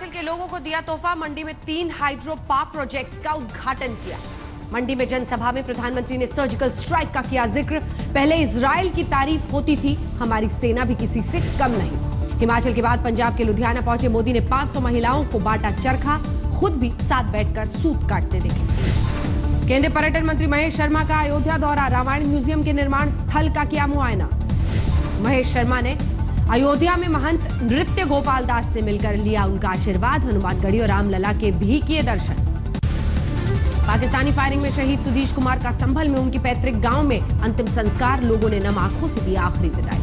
हिमाचल के लोगों को दिया तोहफा, मंडी में 3 हाइड्रो पावर प्रोजेक्ट्स का उद्घाटन किया। मंडी में जनसभा में प्रधानमंत्री ने सर्जिकल स्ट्राइक का किया जिक्र। पहले इजराइल की तारीफ होती थी, हमारी सेना भी किसी से कम नहीं। हिमाचल के बाद पंजाब के लुधियाना पहुंचे मोदी ने 500 महिलाओं को बांटा चरखा, खुद भी साथ बैठकर सूत काटते देखे। केंद्रीय पर्यटन मंत्री महेश शर्मा का अयोध्या दौरा, रामायण म्यूजियम के निर्माण स्थल का किया मुआयना। महेश शर्मा ने अयोध्या में महंत नृत्य गोपाल दास से मिलकर लिया उनका आशीर्वाद। हनुमानगढ़ी और रामलला के भी किए दर्शन। पाकिस्तानी फायरिंग में शहीद सुधीश कुमार का संभल में उनके पैतृक गांव में अंतिम संस्कार, लोगों ने नम आंखों से दी आखिरी विदाई।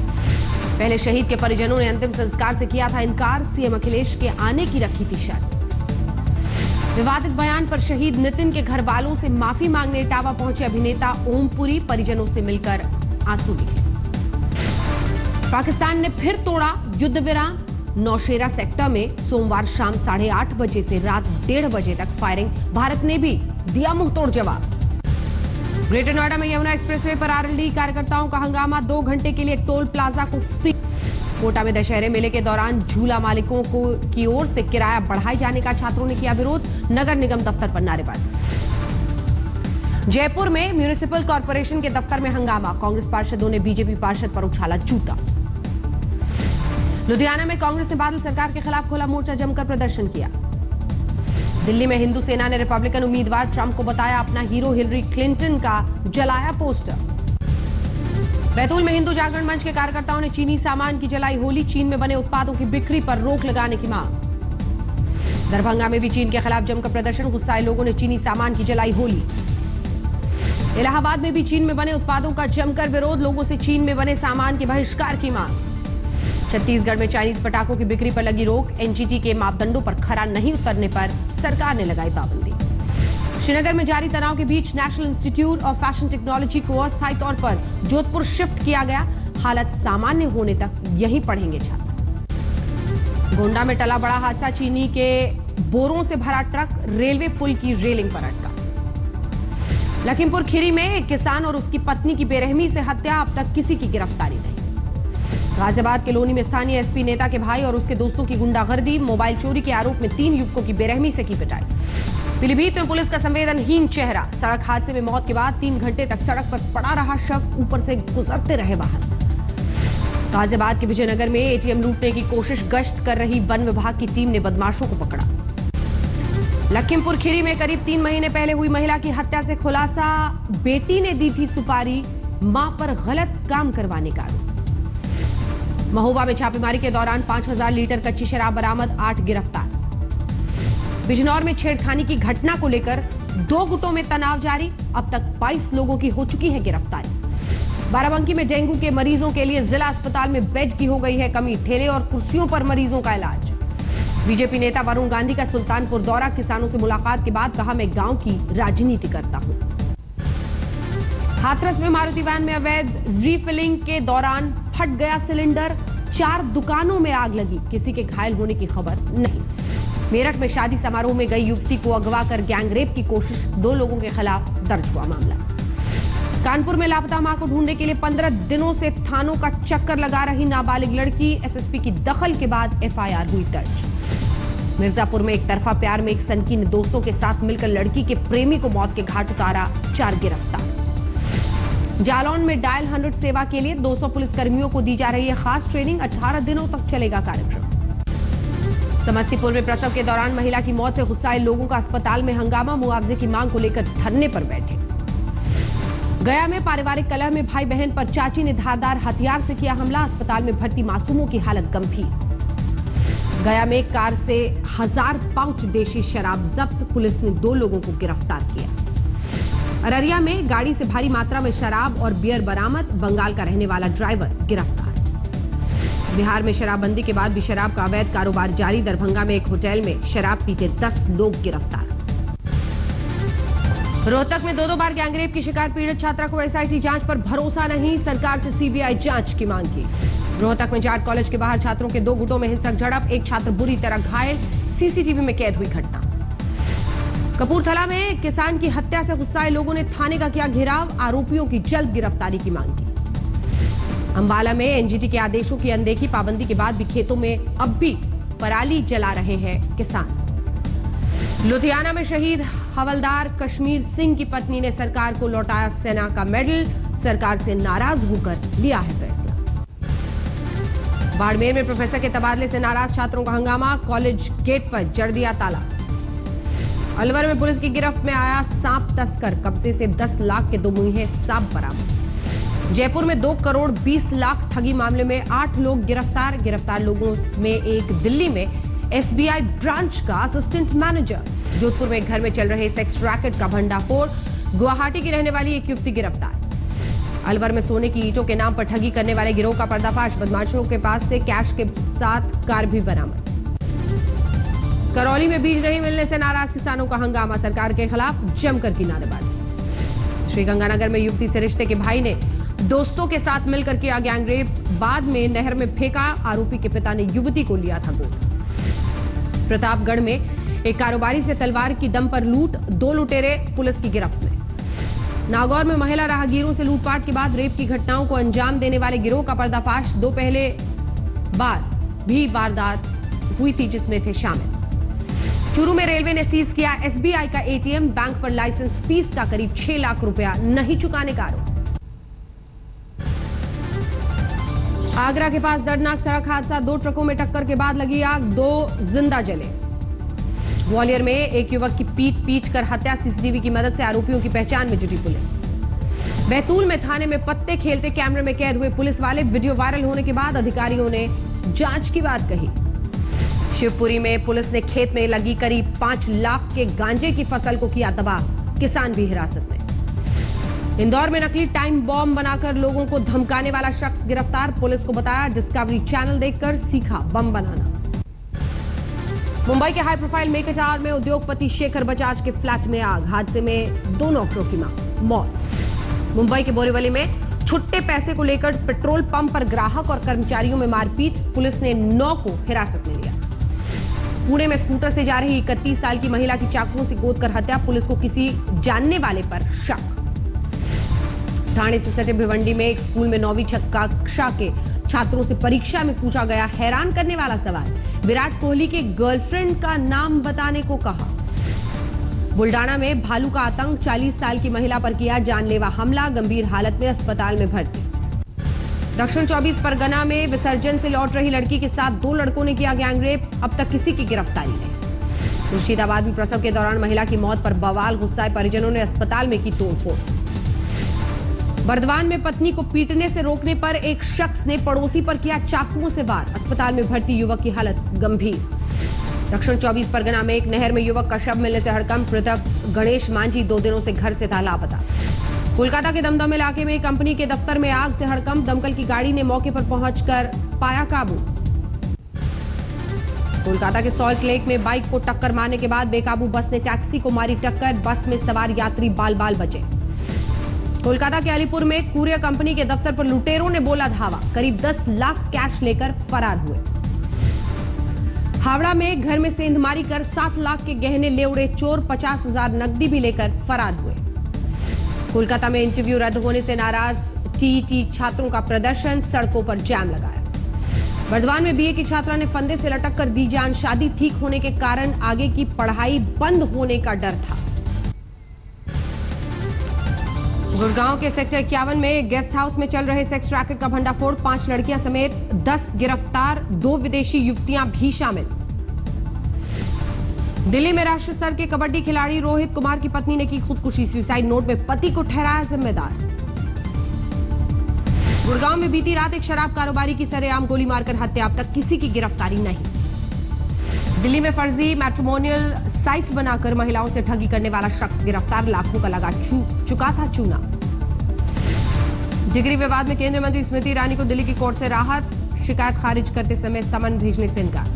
पहले शहीद के परिजनों ने अंतिम संस्कार से किया था इनकार, सीएम अखिलेश के आने की रखी थी शर्त। विवादित बयान पर शहीद नितिन के घर वालों से माफी मांगने इटावा पहुंचे अभिनेता ओमपुरी, परिजनों से मिलकर आंसू लिखे। पाकिस्तान ने फिर तोड़ा युद्ध विराम। नौशेरा सेक्टर में सोमवार शाम 8:30 बजे से रात 1:30 बजे तक फायरिंग, भारत ने भी दिया मुंहतोड़ जवाब। ग्रेटर नोएडा में यमुना एक्सप्रेसवे पर आरएलडी कार्यकर्ताओं का हंगामा, 2 घंटे के लिए टोल प्लाजा को फ्री। कोटा में दशहरे मेले के दौरान झूला मालिकों की ओर से किराया बढ़ाए जाने का छात्रों ने किया विरोध, नगर निगम दफ्तर पर नारेबाजी। जयपुर में म्यूनिसिपल कॉर्पोरेशन के दफ्तर में हंगामा, कांग्रेस पार्षदों ने बीजेपी पार्षद पर उछाला जूता। लुधियाना में कांग्रेस ने बादल सरकार के खिलाफ खोला मोर्चा, जमकर प्रदर्शन किया। दिल्ली में हिंदू सेना ने रिपब्लिकन उम्मीदवार ट्रंप को बताया अपना हीरो, हिलरी क्लिंटन का जलाया पोस्टर। बैतूल में हिंदू जागरण मंच के कार्यकर्ताओं ने चीनी सामान की जलाई होली, चीन में बने उत्पादों की बिक्री पर रोक लगाने की मांग। दरभंगा में भी चीन के खिलाफ जमकर प्रदर्शन, गुस्साए लोगों ने चीनी सामान की जलाई होली। इलाहाबाद में भी चीन में बने उत्पादों का जमकर विरोध, लोगों से चीन में बने सामान के बहिष्कार की मांग। छत्तीसगढ़ में चाइनीज पटाखों की बिक्री पर लगी रोक, एनजीटी के मापदंडों पर खरा नहीं उतरने पर सरकार ने लगाई पाबंदी। श्रीनगर में जारी तनाव के बीच National Institute of Fashion Technology को अस्थायी तौर पर जोधपुर शिफ्ट किया गया, हालत सामान्य होने तक यहीं पढ़ेंगे छात्र। गोंडा में टला बड़ा हादसा, चीनी के बोरों से भरा ट्रक रेलवे पुल की रेलिंग पर अटका। लखीमपुर खीरी में एक किसान और उसकी पत्नी की बेरहमी से हत्या, अब तक किसी की गिरफ्तारी नहीं। गाजियाबाद के लोनी में स्थानीय एसपी नेता के भाई और उसके दोस्तों की गुंडागर्दी, मोबाइल चोरी के आरोप में 3 युवकों की बेरहमी से की पिटाई। पीलीभीत में पुलिस का संवेदनहीन चेहरा, सड़क हादसे में मौत के बाद 3 घंटे तक सड़क पर पड़ा रहा शव, ऊपर से गुजरते रहे वाहन। गाजियाबाद के विजयनगर में एटीएम लूटने की कोशिश, गश्त कर रही वन विभाग की टीम ने बदमाशों को पकड़ा। लखीमपुर खीरी में करीब 3 महीने पहले हुई महिला की हत्या से खुलासा, बेटी ने दी थी सुपारी, मां पर गलत काम करवाने का आरोप। महोबा में छापेमारी के दौरान 5000 लीटर कच्ची शराब बरामद, 8 गिरफ्तार। बिजनौर में छेड़खानी की घटना को लेकर 2 गुटों में तनाव जारी, अब तक 22 लोगों की हो चुकी है गिरफ्तारी। बाराबंकी में डेंगू के मरीजों के लिए जिला अस्पताल में बेड की हो गई है कमी, ठेले और कुर्सियों पर मरीजों का इलाज। बीजेपी नेता वरुण गांधी का सुल्तानपुर दौरा, किसानों से मुलाकात के बाद कहा मैं गांव की राजनीति करता हूं। हाथरस में मारुति वैन में अवैध रीफिलिंग के दौरान फट गया सिलेंडर, 4 दुकानों में आग लगी, किसी के घायल होने की खबर नहीं। मेरठ में शादी समारोह में गई युवती को अगवा कर गैंगरेप की कोशिश, 2 लोगों के खिलाफ दर्ज हुआ मामला। कानपुर में लापता मां को ढूंढने के लिए 15 दिनों से थानों का चक्कर लगा रही नाबालिग लड़की, एसएसपी की दखल के बाद एफआईआर हुई दर्ज। मिर्जापुर में एक तरफा प्यार में एक सनकी ने दोस्तों के साथ मिलकर लड़की के प्रेमी को मौत के घाट उतारा, 4 गिरफ्तार। जालौन में डायल 100 सेवा के लिए 200 पुलिसकर्मियों को दी जा रही है खास ट्रेनिंग, 18 दिनों तक चलेगा कार्यक्रम। समस्तीपुर में प्रसव के दौरान महिला की मौत से गुस्साए लोगों का अस्पताल में हंगामा, मुआवजे की मांग को लेकर धरने पर बैठे। गया में पारिवारिक कलह में भाई बहन पर चाची ने धारदार हथियार से किया हमला, अस्पताल में भर्ती मासूमों की हालत गंभीर। गया में कार से 1000 पाउच देशी शराब जब्त, पुलिस ने 2 लोगों को गिरफ्तार किया। अररिया में गाड़ी से भारी मात्रा में शराब और बियर बरामद, बंगाल का रहने वाला ड्राइवर गिरफ्तार। बिहार में शराबबंदी के बाद भी शराब का अवैध कारोबार जारी, दरभंगा में एक होटल में शराब पीते 10 लोग गिरफ्तार। रोहतक में 2 बार गैंगरेप की शिकार पीड़ित छात्रा को एसआईटी जांच पर भरोसा नहीं, सरकार से सीबीआई जांच की मांग की। रोहतक में जाट कॉलेज के बाहर छात्रों के 2 गुटों में हिंसक झड़प, एक छात्र बुरी तरह घायल, सीसीटीवी में कैद हुई घटना। कपूरथला में किसान की हत्या से गुस्साए लोगों ने थाने का किया घेराव, आरोपियों की जल्द गिरफ्तारी की मांग की। अंबाला में एनजीटी के आदेशों की अनदेखी, पाबंदी के बाद भी खेतों में अब भी पराली जला रहे हैं किसान। लुधियाना में शहीद हवलदार कश्मीर सिंह की पत्नी ने सरकार को लौटाया सेना का मेडल। सरकार से नाराज होकर लिया है फैसला। बाड़मेर में प्रोफेसर के तबादले से नाराज छात्रों का हंगामा। कॉलेज गेट पर जड़ दिया ताला। अलवर में पुलिस की गिरफ्त में आया सांप तस्कर। कब्जे से 10 लाख के 2 मुहैया सांप बरामद। जयपुर में 2 करोड़ 20 लाख ठगी मामले में 8 लोग गिरफ्तार। गिरफ्तार लोगों में एक दिल्ली में SBI ब्रांच का असिस्टेंट मैनेजर। जोधपुर में घर में चल रहे सेक्स रैकेट का भंडाफोड़। गुवाहाटी की रहने वाली एक युवती गिरफ्तार। अलवर में सोने की ईंटों के नाम पर ठगी करने वाले गिरोह का पर्दाफाश। बदमाशों के पास से कैश के साथ कार भी बरामद। करौली में बीज नहीं मिलने से नाराज किसानों का हंगामा। सरकार के खिलाफ जमकर की नारेबाजी। श्रीगंगानगर में युवती से रिश्ते के भाई ने दोस्तों के साथ मिलकर किया गैंगरेप। बाद में नहर में फेंका। आरोपी के पिता ने युवती को लिया था गोद। प्रतापगढ़ में एक कारोबारी से तलवार की दम पर लूट। 2 लुटेरे पुलिस की गिरफ्त में। नागौर में महिला राहगीरों से लूटपाट के बाद रेप की घटनाओं को अंजाम देने वाले गिरोह का पर्दाफाश। 2 पहले बार भी वारदात हुई थी जिसमें थे शामिल। चूरू में रेलवे ने सीज किया SBI का ATM। बैंक पर लाइसेंस फीस का करीब 6 लाख रुपया नहीं चुकाने का आरोप। आगरा के पास दर्दनाक सड़क हादसा। 2 ट्रकों में टक्कर के बाद लगी आग। 2 जिंदा जले। ग्वालियर में एक युवक की पीट कर हत्या। CCTV की मदद से आरोपियों की पहचान में जुटी पुलिस। बैतूल में थाने में पत्ते खेलते कैमरे में कैद हुए पुलिस वाले। वीडियो वायरल होने के बाद अधिकारियों ने जांच की बात कही। शिवपुरी में पुलिस ने खेत में लगी करीब 5 लाख के गांजे की फसल को किया तबाह। किसान भी हिरासत में। इंदौर में नकली टाइम बॉम्ब बनाकर लोगों को धमकाने वाला शख्स गिरफ्तार। पुलिस को बताया डिस्कवरी चैनल देखकर सीखा बम बनाना। मुंबई के हाई प्रोफाइल मेकर टावर में उद्योगपति शेखर बजाज के फ्लैट में आग। हादसे में 2 नौकरों की मौत। मुंबई के बोरीवली में छुट्टे पैसे को लेकर पेट्रोल पंप पर ग्राहक और कर्मचारियों में मारपीट। पुलिस ने 9 को हिरासत में लिया। पुणे में स्कूटर से जा रही 31 साल की महिला की चाकुओं से गोदकर हत्या। पुलिस को किसी जानने वाले पर शक। ठाणे से सटे भिवंडी में एक स्कूल में 9वीं कक्षा के छात्रों से परीक्षा में पूछा गया हैरान करने वाला सवाल। विराट कोहली के गर्लफ्रेंड का नाम बताने को कहा। बुल्डाना में भालू का आतंक। 40 साल की महिला पर किया जानलेवा हमला। गंभीर हालत में अस्पताल में भर्ती। दक्षिण 24 परगना में विसर्जन से लौट रही लड़की के साथ 2 लड़कों ने किया गैंगरेप। अब तक किसी की गिरफ्तारी नहीं। मुर्शिदाबाद में प्रसव के दौरान महिला की मौत पर बवाल। गुस्साए परिजनों ने अस्पताल में की तोड़फोड़। बर्दवान में पत्नी को पीटने से रोकने पर एक शख्स ने पड़ोसी पर किया चाकुओं से वार। अस्पताल में भर्ती युवक की हालत गंभीर। दक्षिण 24 परगना में एक नहर में युवक का शव मिलने से हड़कंप। मृतक गणेश मांझी 2 दिनों से घर से था लापता। कोलकाता के दमदम इलाके में एक कंपनी के दफ्तर में आग से हड़कंप। दमकल की गाड़ी ने मौके पर पहुंचकर पाया काबू। कोलकाता के सॉल्ट लेक में बाइक को टक्कर मारने के बाद बेकाबू बस ने टैक्सी को मारी टक्कर। बस में सवार यात्री बाल बाल बचे। कोलकाता के अलीपुर में कुरियर कंपनी के दफ्तर पर लुटेरों ने बोला धावा। करीब 10 लाख कैश लेकर फरार हुए। हावड़ा में घर में सेंधमारी कर 7 लाख के गहने ले उड़े चोर। 50,000 नकदी भी लेकर फरार हुए। कोलकाता में इंटरव्यू रद्द होने से नाराज TET छात्रों का प्रदर्शन। सड़कों पर जाम लगाया। बर्दवान में BA की छात्रा ने फंदे से लटक कर दी जान। शादी ठीक होने के कारण आगे की पढ़ाई बंद होने का डर था। गुड़गांव के सेक्टर 51 में गेस्ट हाउस में चल रहे सेक्स रैकेट का भंडाफोड़। 5 लड़कियां समेत 10 गिरफ्तार। 2 विदेशी युवतियां भी शामिल। दिल्ली में राष्ट्रीय स्तर के कबड्डी खिलाड़ी रोहित कुमार की पत्नी ने की खुदकुशी। सुसाइड नोट में पति को ठहराया जिम्मेदार। गुड़गांव में बीती रात एक शराब कारोबारी की सरेआम गोली मारकर हत्या। अब तक किसी की गिरफ्तारी नहीं। दिल्ली में फर्जी मैट्रिमोनियल साइट बनाकर महिलाओं से ठगी करने वाला शख्स गिरफ्तार। लाखों का लगा चुका था चूना। डिग्री विवाद में केंद्रीय मंत्री स्मृति ईरानी को दिल्ली की कोर्ट से राहत। शिकायत खारिज करते समय समन भेजने से इनकार।